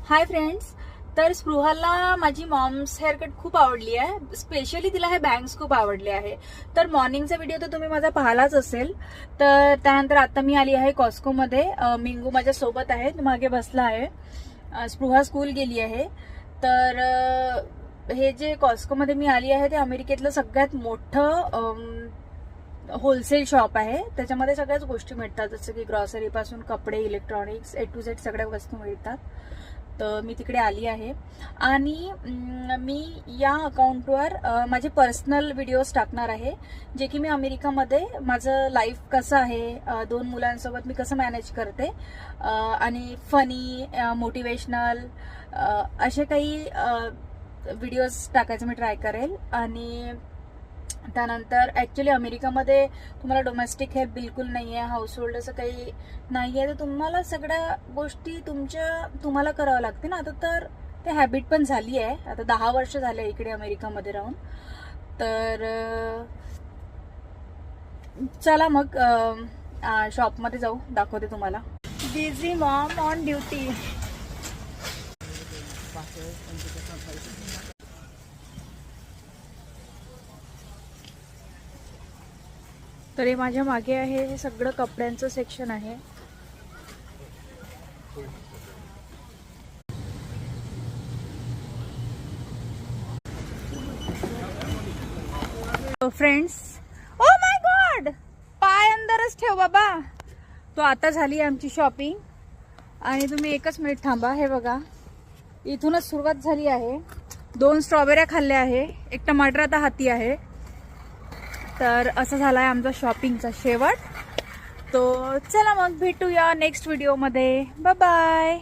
Hi friends. तर स्पृहाला माझी moms haircut खूप आवडली आहे. स्पेशली तिला हे बँग्स खूप आवडले आहे. तर मॉर्निंगचा व्हिडिओ तर तुम्ही माझा पाहिलाच असेल. तर त्यानंतर आता मी आली आहे कॉस्कोमध्ये. मिंगू माझ्या सोबत आहे, तो मागे बसला आहे. स्पृहा स्कूल गेली आहे. तर हे जे कॉस्कोमध्ये मी आली आहे ते अमेरिकेतलं सगळ्यात मोठं होलसेल शॉप आहे. त्याच्यामध्ये सगळ्याच गोष्टी मिळतात, जसं की ग्रॉसरी पासून कपडे, इलेक्ट्रॉनिक्स, A to Z सगळ्या वस्तू मिळतात. तर मी तिकडे आली आहे आणि मी या अकाउंटवर माझे पर्सनल व्हिडिओज टाकणार आहे, जे की मी अमेरिकामध्ये माझं लाईफ कसं आहे, 2 मुलांसोबत मी कसं मॅनेज करते, आणि फनी, मोटिवेशनल असे काही व्हिडिओज टाकायचं मी ट्राय करेल. आणि त्यानंतर ऍक्च्युली अमेरिकामध्ये तुम्हाला डोमेस्टिक हेल्प बिलकुल नाही आहे, हाऊस होल्ड असं काही नाही आहे. तर तुम्हाला सगळ्या गोष्टी तुम्हाला करावं लागते ना. आता तर ते हॅबिट पण झाली आहे. आता 10 वर्ष झाले इकडे अमेरिकामध्ये राहून. तर चला मग शॉपमध्ये जाऊ, दाखवते तुम्हाला. Busy Maugham on duty. तर हे माझ्या मागे आहे, हे सगळं कपड्यांचं सेक्शन आहे. फ्रेंड्स, ओ माय गॉड, पाय अंदरच ठेव बाबा. तो आता झाली आमची शॉपिंग आणि तुम्ही एकच मिनिट थांबा. हे बघा, इथूनच सुरुवात झाली आहे. 2 स्ट्रॉबेऱ्या खाल्ल्या आहे, एक टमाटर आता हाती आहे. तर असं झालाय आमचा शॉपिंगचा शेवट. तो चला मग भेटूया नेक्स्ट व्हिडिओमध्ये. Bye bye.